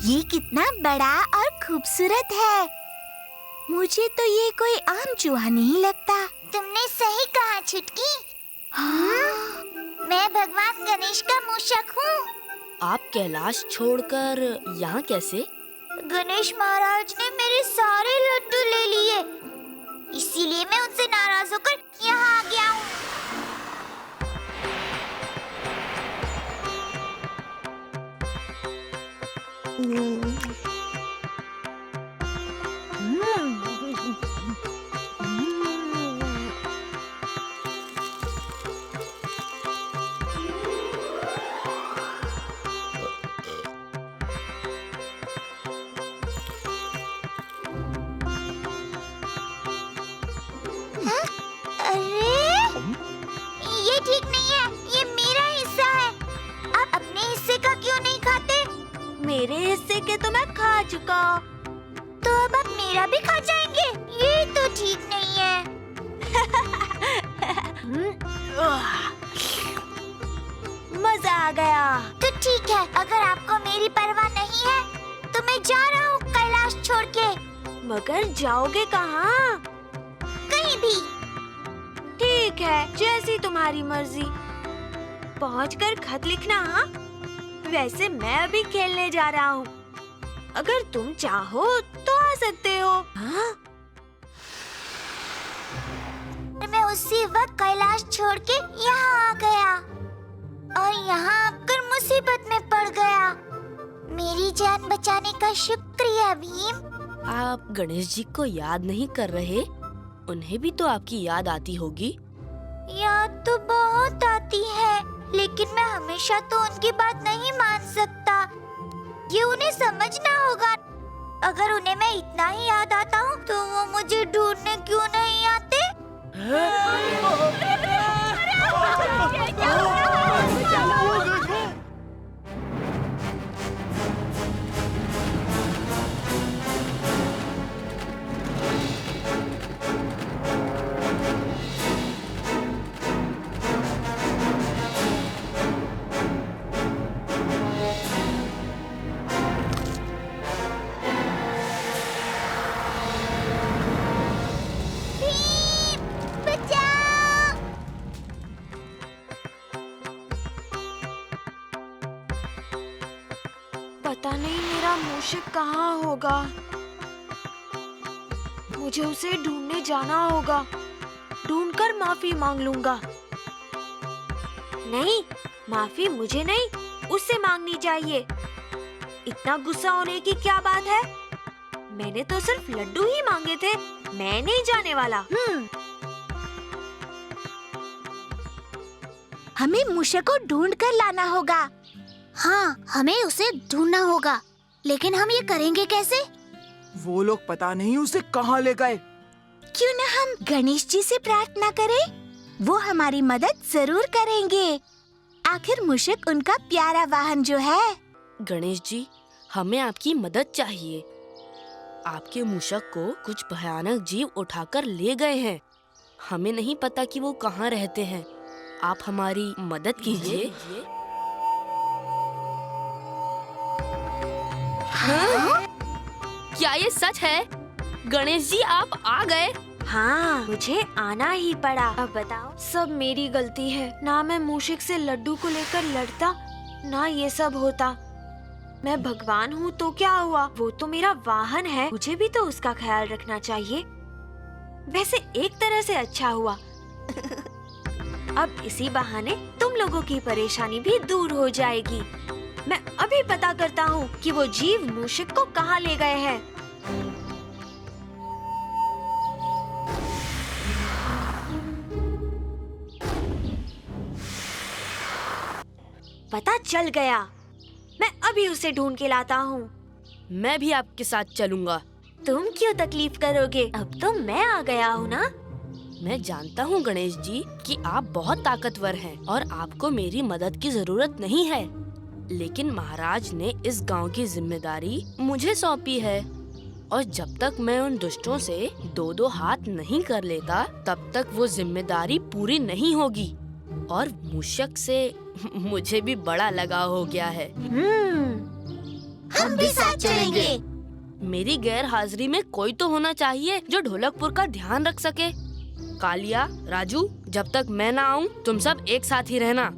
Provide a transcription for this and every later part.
ये कितना बड़ा और खूबसूरत है। मुझे तो ये कोई आम चूहा नहीं लगता। तुमने सही कहा छुटकी। हाँ? मैं भगवान गणेश का मूषक हूँ। आप कैलाश छोड़कर यहाँ कैसे? गणेश महाराज ने मेरे सारे लड्डू ले लिए, इसीलिए मैं उनसे नाराज होकर यहाँ आ गया हूँ। ये ठीक नहीं है, ये मेरा हिस्सा है। आप अपने हिस्से का क्यों नहीं खाते? मेरे हिस्से के तो मैं खा चुका। तो अब आप मेरा भी खा जाएंगे? ये तो ठीक नहीं है। मजा आ गया। तो ठीक है, अगर आपको मेरी परवाह नहीं है तो मैं जा रहा हूँ कैलाश छोड़ के। मगर जाओगे कहाँ? कहीं भी। ठीक है, जैसी तुम्हारी मर्जी। पहुंचकर खत लिखना। हाँ? वैसे मैं अभी खेलने जा रहा हूँ। अगर तुम चाहो तो आ सकते हो। हाँ? मैं उसी वक्त कैलाश छोड़ के यहाँ आ गया और यहाँ आकर मुसीबत में पड़ गया। मेरी जान बचाने का शुक्रिया भीम। आप गणेश जी को याद नहीं कर रहे? उन्हें भी तो आपकी याद आती होगी। याद तो बहुत आती है, लेकिन मैं हमेशा तो उनकी बात नहीं मान सकता। ये उन्हें समझना होगा। अगर उन्हें मैं इतना ही याद आता हूँ तो वो मुझे ढूंढने क्यों नहीं आते? पता नहीं मेरा मूषक कहाँ होगा। मुझे उसे ढूंढने जाना होगा। ढूंढकर माफी मांग लूंगा। नहीं, माफी मुझे नहीं, उससे मांगनी चाहिए। इतना गुस्सा होने की क्या बात है? मैंने तो सिर्फ लड्डू ही मांगे थे। मैं नहीं जाने वाला। हमें मूषक को ढूंढ कर लाना होगा। हाँ, हमें उसे ढूंढना होगा, लेकिन हम ये करेंगे कैसे? वो लोग पता नहीं उसे कहाँ ले गए। क्यों न हम गणेश जी से प्रार्थना करें? वो हमारी मदद जरूर करेंगे। आखिर मूषक उनका प्यारा वाहन जो है। गणेश जी, हमें आपकी मदद चाहिए। आपके मूषक को कुछ भयानक जीव उठाकर ले गए हैं। हमें नहीं पता कि वो कहाँ रहते हैं। आप हमारी मदद कीजिए। हाँ? क्या ये सच है? गणेश जी, आप आ गए? हाँ, मुझे आना ही पड़ा। अब बताओ, सब मेरी गलती है। ना मैं मूषक से लड्डू को लेकर लड़ता, ना ये सब होता। मैं भगवान हूँ तो क्या हुआ? वो तो मेरा वाहन है, मुझे भी तो उसका ख्याल रखना चाहिए। वैसे एक तरह से अच्छा हुआ। अब इसी बहाने तुम लोगों की परेशानी भी दूर हो जाएगी। मैं अभी पता करता हूँ कि वो जीव मूषक को कहाँ ले गए हैं। पता चल गया। मैं अभी उसे ढूंढ के लाता हूँ। मैं भी आपके साथ चलूंगा। तुम क्यों तकलीफ करोगे? अब तो मैं आ गया हूँ ना। मैं जानता हूँ गणेश जी कि आप बहुत ताकतवर हैं और आपको मेरी मदद की जरूरत नहीं है, लेकिन महाराज ने इस गांव की जिम्मेदारी मुझे सौंपी है और जब तक मैं उन दुष्टों से दो हाथ नहीं कर लेता, तब तक वो जिम्मेदारी पूरी नहीं होगी और मूषक से मुझे भी बड़ा लगाव हो गया है। हम भी साथ चलेंगे। मेरी गैर हाजिरी में कोई तो होना चाहिए जो ढोलकपुर का ध्यान रख सके। कालिया, राजू, जब तक मैं ना आऊं तुम सब एक साथ ही रहना।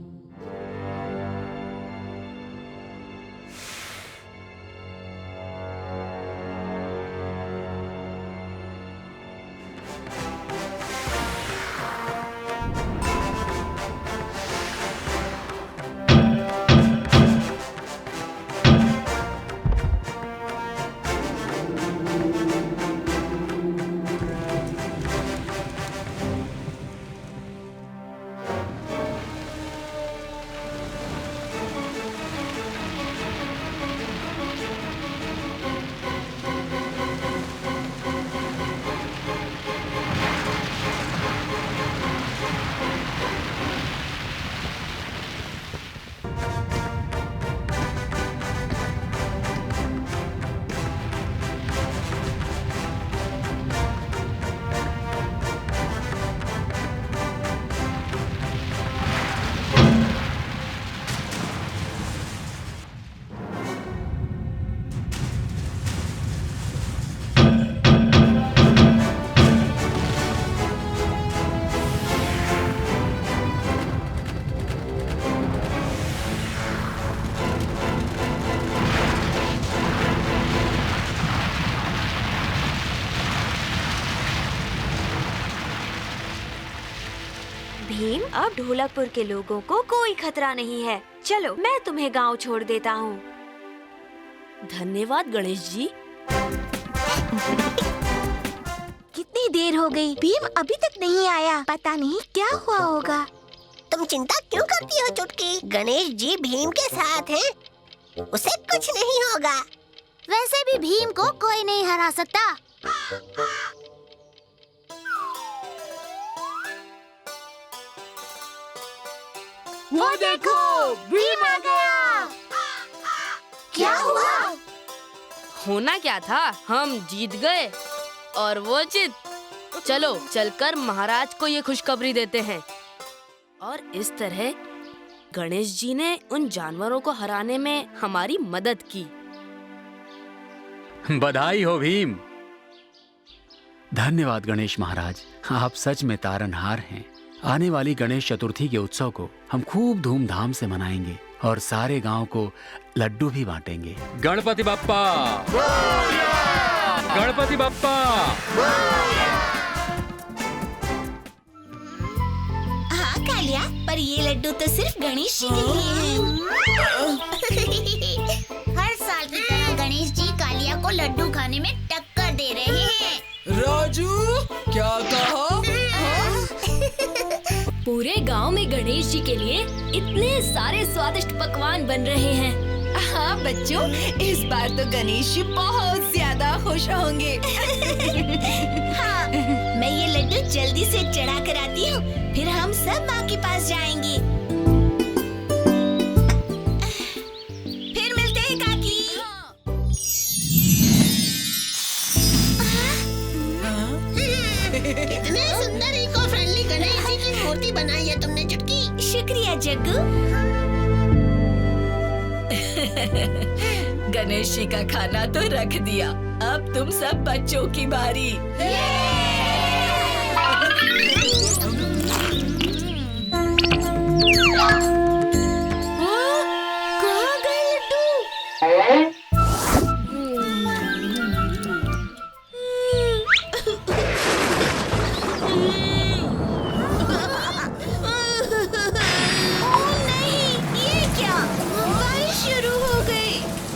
भीम, अब ढोलकपुर के लोगों को कोई खतरा नहीं है। चलो, मैं तुम्हें गांव छोड़ देता हूँ। धन्यवाद गणेश जी। कितनी देर हो गई, भीम अभी तक नहीं आया। पता नहीं क्या हुआ होगा। तुम चिंता क्यों करती हो चुटकी? गणेश जी भीम के साथ हैं, उसे कुछ नहीं होगा। वैसे भी भीम को कोई नहीं हरा सकता। वो देखो, भीम आ गया। क्या हुआ? होना क्या था, हम जीत गए और वो जीत। चलो चलकर महाराज को ये खुशखबरी देते हैं। और इस तरह गणेश जी ने उन जानवरों को हराने में हमारी मदद की। बधाई हो भीम। धन्यवाद गणेश महाराज, आप सच में तारनहार हैं। आने वाली गणेश चतुर्थी के उत्सव को हम खूब धूमधाम से मनाएंगे और सारे गांव को लड्डू भी बांटेंगे। गणपति बप्पा, गणपति बप्पा। हाँ कालिया, पर ये लड्डू तो सिर्फ गणेश जी के लिए हैं। हर साल की तरह गणेश जी कालिया को लड्डू खाने में टक्कर दे रहे हैं। राजू, क्या कहा? पूरे गांव में गणेश जी के लिए इतने सारे स्वादिष्ट पकवान बन रहे हैं। हाँ बच्चों, इस बार तो गणेश जी बहुत ज्यादा खुश होंगे। हाँ, मैं ये लड्डू जल्दी से चढ़ा कर आती हूँ, फिर हम सब माँ के पास जाएंगे। फिर मिलते हैं काकी। कितने सुंदर इको फ्रेंडली गणेश जी की मूर्ति बनाई है तुमने चुटकी। शुक्रिया जग्गू। गणेश जी का खाना तो रख दिया, अब तुम सब बच्चों की बारी। कहाँ गए लड्डू?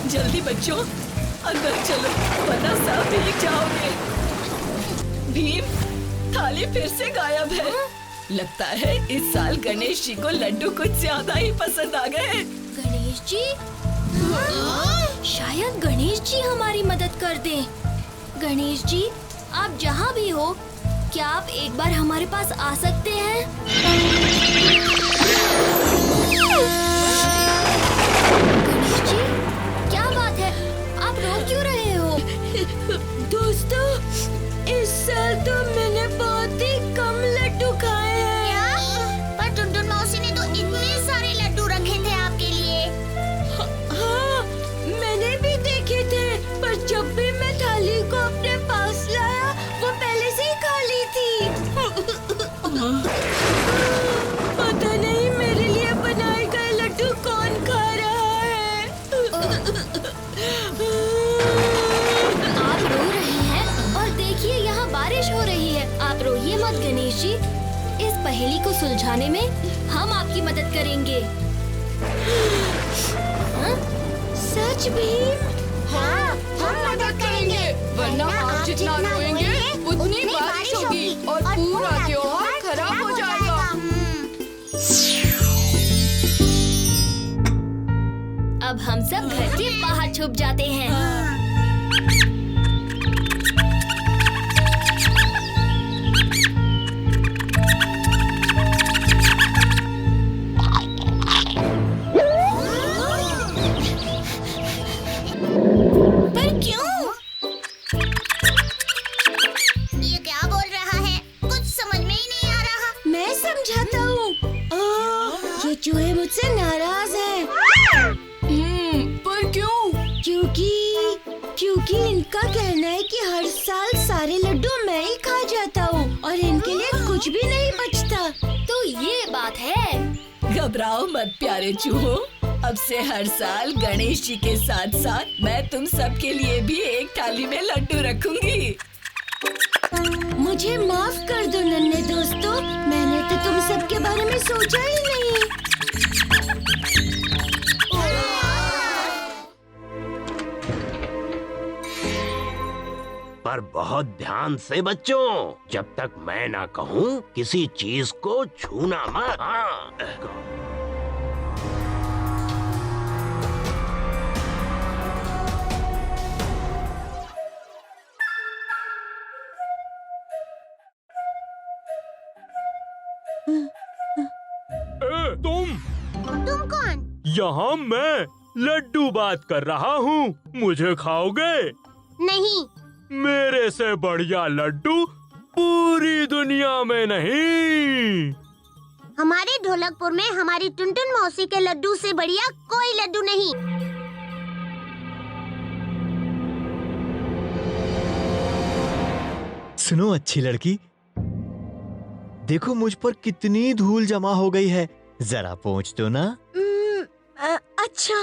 जल्दी बच्चों अंदर चलो, वरना सब भीग जाओगे। भीम, थाली फिर से गायब है। लगता है इस साल गणेश जी को लड्डू कुछ ज्यादा ही पसंद आ गए। गणेश जी? शायद गणेश जी हमारी मदद कर दें। गणेश जी, आप जहाँ भी हो, क्या आप एक बार हमारे पास आ सकते हैं? गणेश जी, क्या बात है? आप रो क्यों रहे हो? दोस्तों, इस साल तो मैंने बहुत ही कम लड्डू खाए हैं। पर टुनटुन मौसी ने पहेली को सुलझाने में हम आपकी मदद करेंगे। हाँ? सच भीम? हाँ, हम मदद करेंगे। वरना आप जितना रोएंगे उतनी बारिश होगी और पूरा त्योहार खराब हो जाएगा। अब हम सब घर के बाहर छुप जाते हैं। पर क्यों? ये क्या बोल रहा है? कुछ समझ में ही नहीं आ रहा। मैं समझाता हूँ। ये चूहे मुझसे नाराज हैं। पर क्यों? क्योंकि इनका कहना है कि हर साल सारे लड्डू मैं ही खा जाता हूँ और इनके लिए कुछ भी नहीं बचता। तो ये बात है। घबराओ मत प्यारे चूहों, अब से हर साल गणेश जी के साथ साथ मैं तुम सब के लिए भी एक थाली में लड्डू रखूंगी। मुझे माफ कर दो नन्हे दोस्तों, मैंने तो तुम सबके बारे में सोचा ही नहीं। पर बहुत ध्यान से बच्चों, जब तक मैं ना कहूँ किसी चीज को छूना मत। हाँ। तुम कौन? यहाँ मैं लड्डू बात कर रहा हूँ, मुझे खाओगे? नहीं। मेरे से बढ़िया लड्डू पूरी दुनिया में नहीं। हमारे ढोलकपुर में हमारी टुनटुन मौसी के लड्डू से बढ़िया कोई लड्डू नहीं। सुनो अच्छी लड़की, देखो मुझ पर कितनी धूल जमा हो गई है, जरा पोंछ दो ना। अच्छा।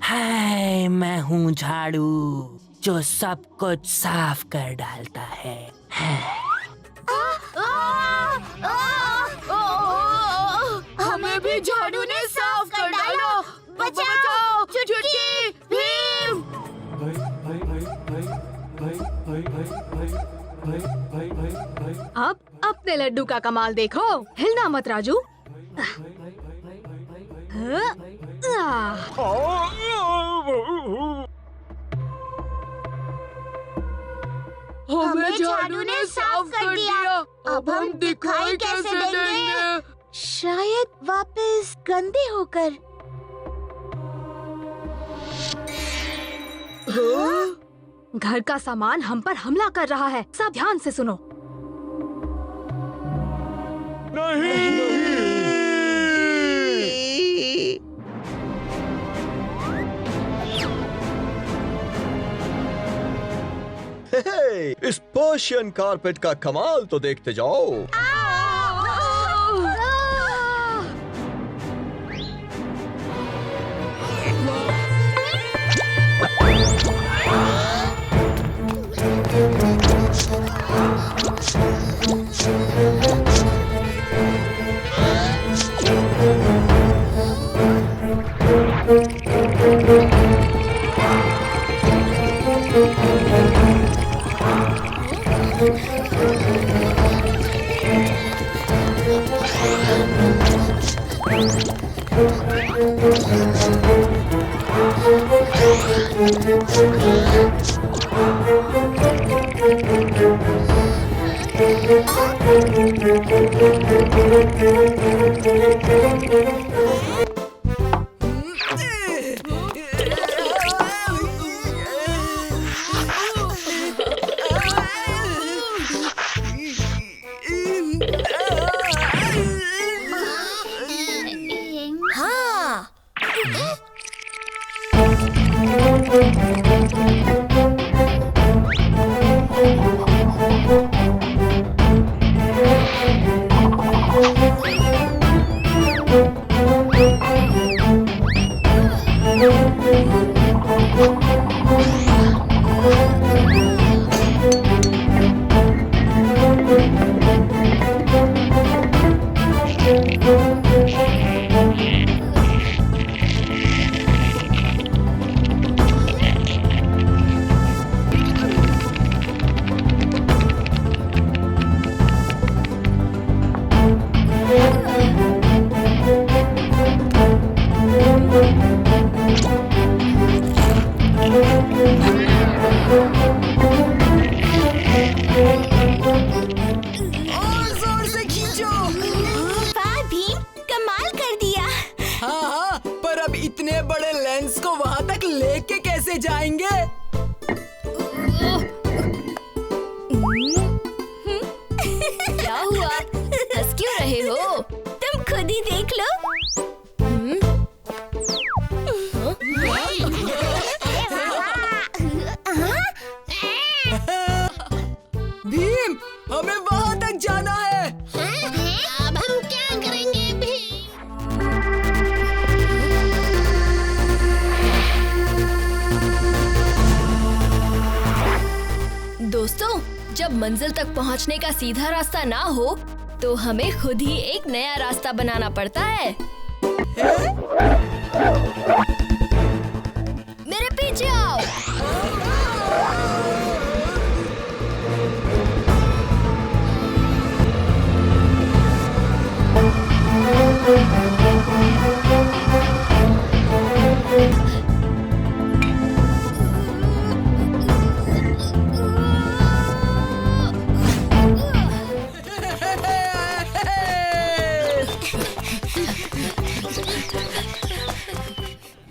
हाय, मैं हूँ झाड़ू जो सब कुछ साफ कर डालता है। हमें भी झाड़ू ने साफ कर डाला। बचाओ चुटकी भीम। अब अपने लड्डू का कमाल देखो, हिलना मत राजू। हमें झाड़ू ने साफ कर दिया। अब हम दिखाई कैसे देंगे? शायद वापस गंदे होकर। घर का सामान हम पर हमला कर रहा है, सब ध्यान से सुनो। इस पर्शियन कारपेट का कमाल तो देखते जाओ। हाँ। और जोर से खींचो। वाह भीम, कमाल कर दिया। हाँ, पर अब इतने बड़े लेंस को वहाँ तक लेके कैसे जाएंगे? क्या हुआ? हंस क्यों रहे हो? तुम खुद ही देख लो। भीम, हमें वहाँ तक जाना है। अब हम क्या करेंगे भीम? दोस्तों, जब मंजिल तक पहुंचने का सीधा रास्ता ना हो तो हमें खुद ही एक नया रास्ता बनाना पड़ता है। मेरे पीछे आओ।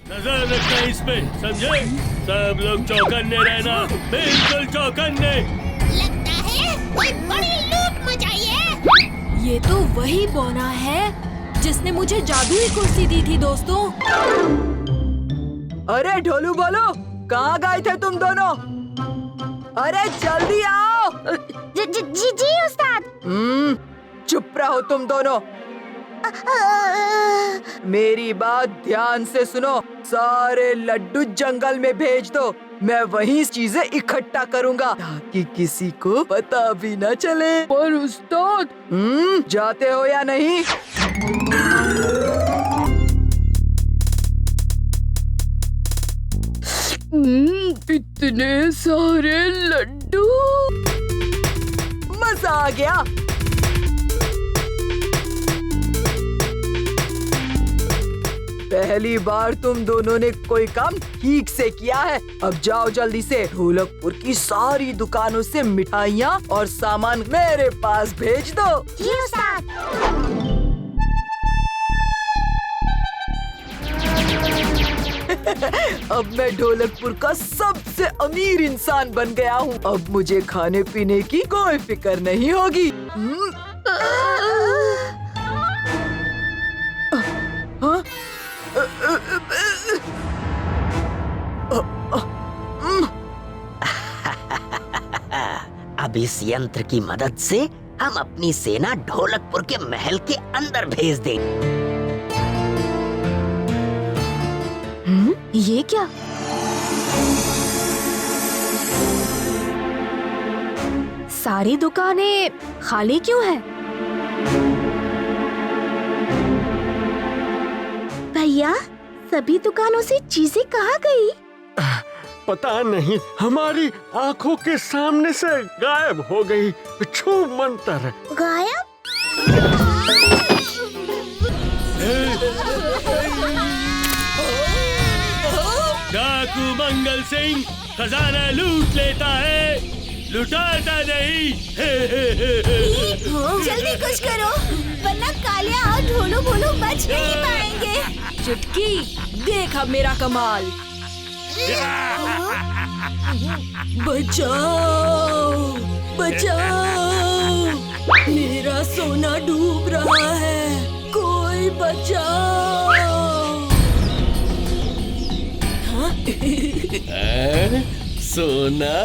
नजर रखना इस पे, समझे? सब लोग चौकन्ने रहना, बिल्कुल चौकन्ने। लगता है कोई बड़ी लूट मचाई है। ये तो वही बोना है जिसने मुझे जादुई कुर्सी दी थी दोस्तों। अरे ढोलू बोलो, कहाँ गए थे तुम दोनों? अरे जल्दी आओ। जी उस्ताद। चुप रहो तुम दोनों। मेरी बात ध्यान से सुनो। सारे लड्डू जंगल में भेज दो। मैं वहीं चीजें इकट्ठा करूंगा ताकि किसी को पता भी न चले। पर उस्ताद, जाते हो या नहीं? इतने सारे लड्डू, मजा आ गया। पहली बार तुम दोनों ने कोई काम ठीक से किया है। अब जाओ जल्दी से ढोलकपुर की सारी दुकानों से मिठाइयाँ और सामान मेरे पास भेज दो। जी उस्ताद। अब मैं ढोलकपुर का सबसे अमीर इंसान बन गया हूँ। अब मुझे खाने पीने की कोई फिक्र नहीं होगी। अब इस यंत्र की मदद से हम अपनी सेना ढोलकपुर के महल के अंदर भेज देंगे। ये क्या? सारी दुकानें खाली क्यों हैं? भैया, सभी दुकानों से चीजें कहाँ गई? पता नहीं, हमारी आंखों के सामने से गायब हो गई। छू मंतर। गायब? डाकू मंगल सिंह खजाना लूट लेता है, लुटाता नहीं। जल्दी कुछ करो, वरना कालिया और ढोलू बोलू बच नहीं पाएंगे। चुटकी, देख अब मेरा कमाल। बचाओ, बचाओ, मेरा सोना डूब रहा है, कोई बचाओ। सोना,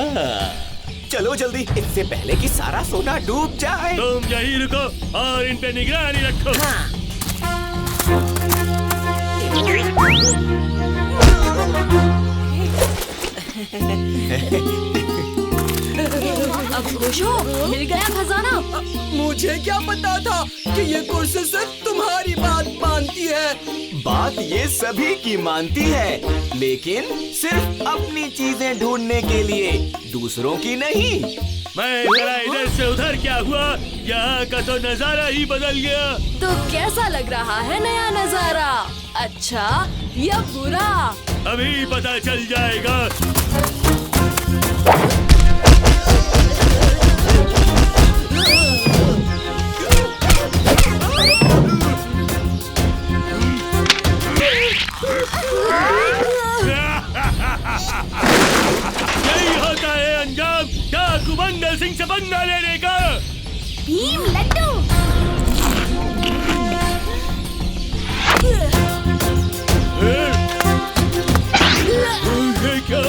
चलो जल्दी, इससे पहले कि सारा सोना डूब जाए। तुम यहीं रुको और इन पे निगरानी रखो। अब खुश हो, मिल गया खजाना। मुझे क्या पता था कि ये कुर्सी सिर्फ तुम्हारी बात मानती है। बात ये सभी की मानती है, लेकिन सिर्फ अपनी चीजें ढूंढने के लिए, दूसरों की नहीं। मैं जरा इधर से उधर क्या हुआ, यहाँ का तो नजारा ही बदल गया। तो कैसा लग रहा है नया नजारा? अच्छा या बुरा? अभी पता चल जाएगा। मंगल सिंह से पंगा लेने का। भीम लड्डू। ये क्या?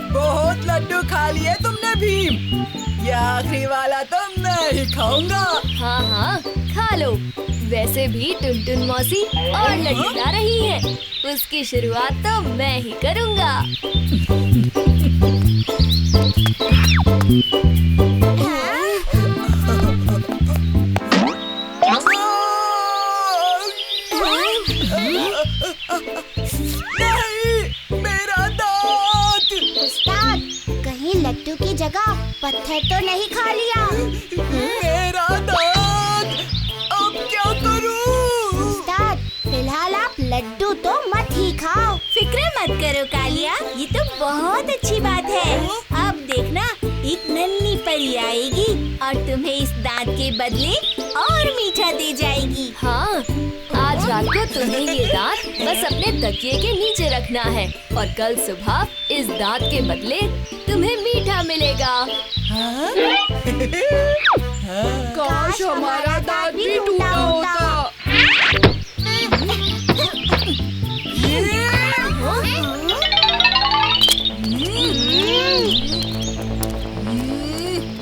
बहुत लड्डू खा लिए तुमने भीम। ये आखिरी वाला तो मैं ही खाऊंगा। हाँ हाँ खा लो। वैसे भी टुनटुन मौसी और लड्डू ला रही है, उसकी शुरुआत तो मैं ही करूँगा। नहीं, मेरा दांत। उस्ताद, कहीं लड्डू की जगह पत्थर तो नहीं खा लिया? मेरा दांत, अब क्या करूं? उस्ताद, फिलहाल आप लड्डू तो मत ही खाओ। फिक्र मत करो कालिया, ये तो बहुत अच्छी बात है। अब देखना, एक नन्ही परी आएगी और तुम्हें इस दांत के बदले और मीठा दे जाएगी। हाँ, आज रात को तुम्हें ये दांत बस अपने तकिए के नीचे रखना है और कल सुबह इस दांत के बदले तुम्हें मीठा मिलेगा। काश हमारा दांत भी टूटा होता।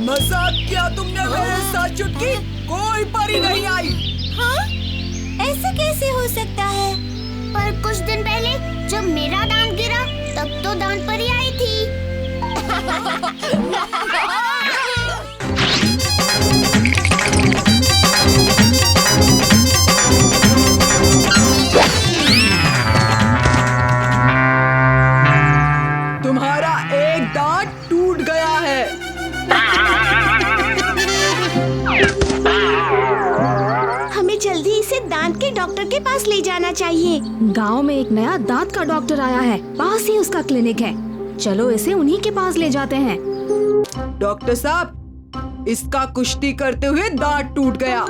मजाक किया तुमने मेरे साथ चुटकी। कोई परी नहीं आई। हाँ? ऐसे कैसे हो सकता है? पर कुछ दिन पहले जब मेरा दांत गिरा तब तो दांत परी आई थी। तुम्हारा एक दांत टूट गया है। हमें जल्दी इसे दांत के डॉक्टर के पास ले जाना चाहिए। गांव में एक नया दांत का डॉक्टर आया है, पास ही उसका क्लिनिक है। चलो इसे उन्हीं के पास ले जाते हैं। डॉक्टर साहब, इसका कुश्ती करते हुए दांत टूट गया।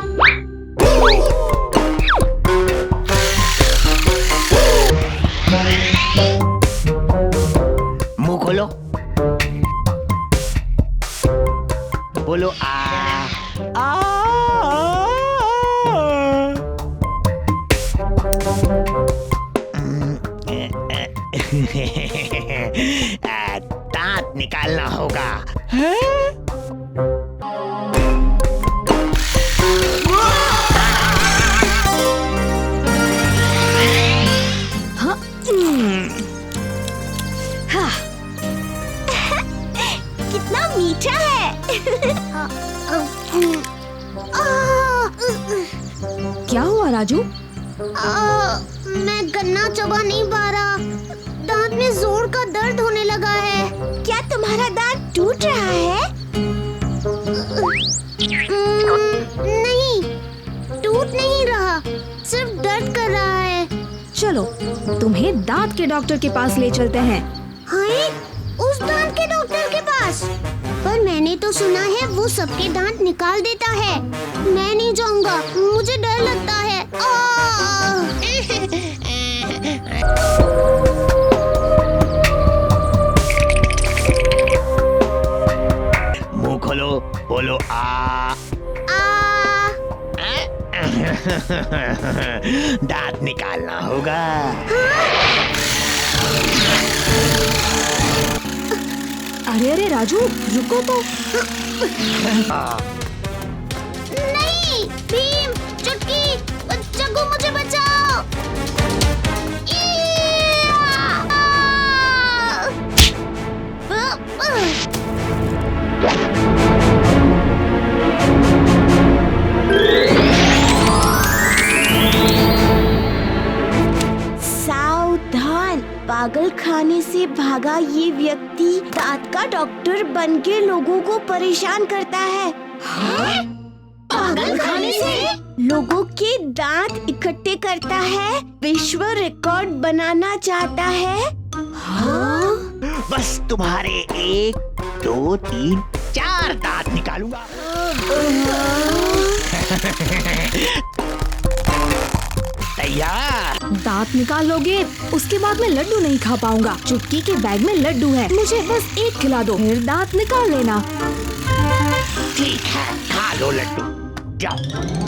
मुंह खोलो, बोलो आ दांत निकालना होगा। कितना मीठा है। क्या हुआ राजू? मैं गन्ना चबा नहीं पा रहा। दांत में जोर का दर्द होने लगा है। क्या तुम्हारा दांत टूट रहा है? नहीं, टूट नहीं रहा, सिर्फ दर्द कर रहा है। चलो तुम्हें दांत के डॉक्टर के पास ले चलते हैं। हाय, उस दांत के डॉक्टर के पास? पर मैंने तो सुना है वो सबके दांत निकाल देता है। मैं नहीं जाऊंगा, मुझे डर लगता है। मुंह खोलो, बोलो आ दांत निकालना होगा। अरे अरे राजू, रुको तो। नहीं, भीम, चुटकी, जग्गू मुझे बचाओ। सावधान, पागल खाने से भागा ये व्यक्ति दांत का डॉक्टर बन के लोगों को परेशान करता है। पागल खाने से? लोगों के दांत इकट्ठे करता है, विश्व रिकॉर्ड बनाना चाहता है। हाँ? बस तुम्हारे 1, 2, 3, 4 दांत निकालूंगा। तैयार। दांत निकाल लोगे, उसके बाद मैं लड्डू नहीं खा पाऊंगा। चुटकी के बैग में लड्डू है, मुझे बस एक खिला दो, फिर दांत निकाल लेना। ठीक है, खा लो लड्डू, जाओ।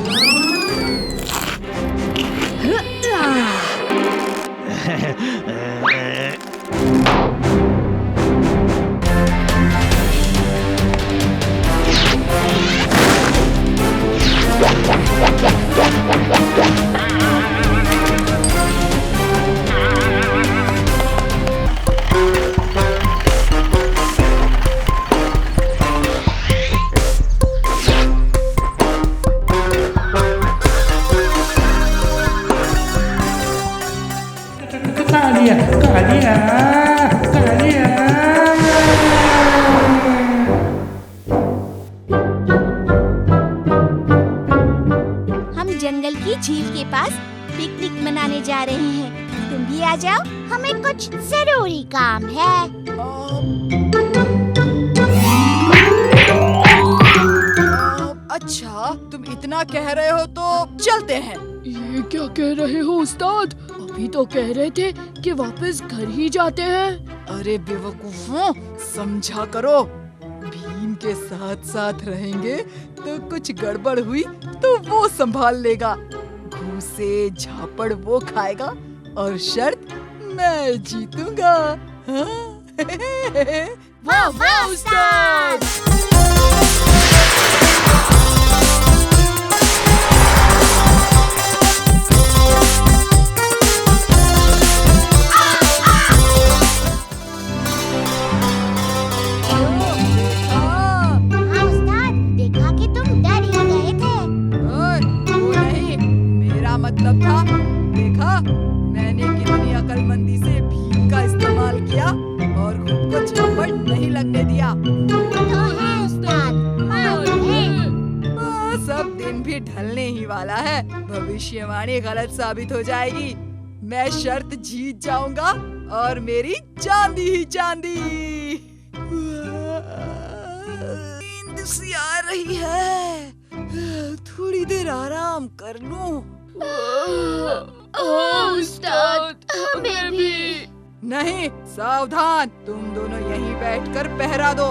हम जंगल की झील के पास पिकनिक मनाने जा रहे हैं। तुम भी आ जाओ, हमें कुछ जरूरी काम है। अच्छा, तुम इतना कह रहे हो तो चलते हैं। ये क्या कह रहे हो उस्ताद? अभी तो कह रहे थे कि वापस घर ही जाते हैं। अरे बेवकूफों, समझा करो। भीम के साथ साथ रहेंगे तो कुछ गड़बड़ हुई तो वो संभाल लेगा। घूसे झापड़ वो खाएगा और शर्त मैं जीतूंगा। हाँ? वाह वाह उस्ताद! मतलब था, देखा मैंने कितनी अकलमंदी से भीम का इस्तेमाल किया और खुद को झापड़ नहीं लगने दिया। सब दिन भी ढलने ही वाला है, भविष्यवाणी गलत साबित हो जाएगी। मैं शर्त जीत जाऊंगा और मेरी चांदी ही चांदी। नींद सी आ रही है, थोड़ी देर आराम कर लूं। उस्ताद, हमें भी। नहीं, सावधान, तुम दोनों यहीं बैठकर पहरा दो।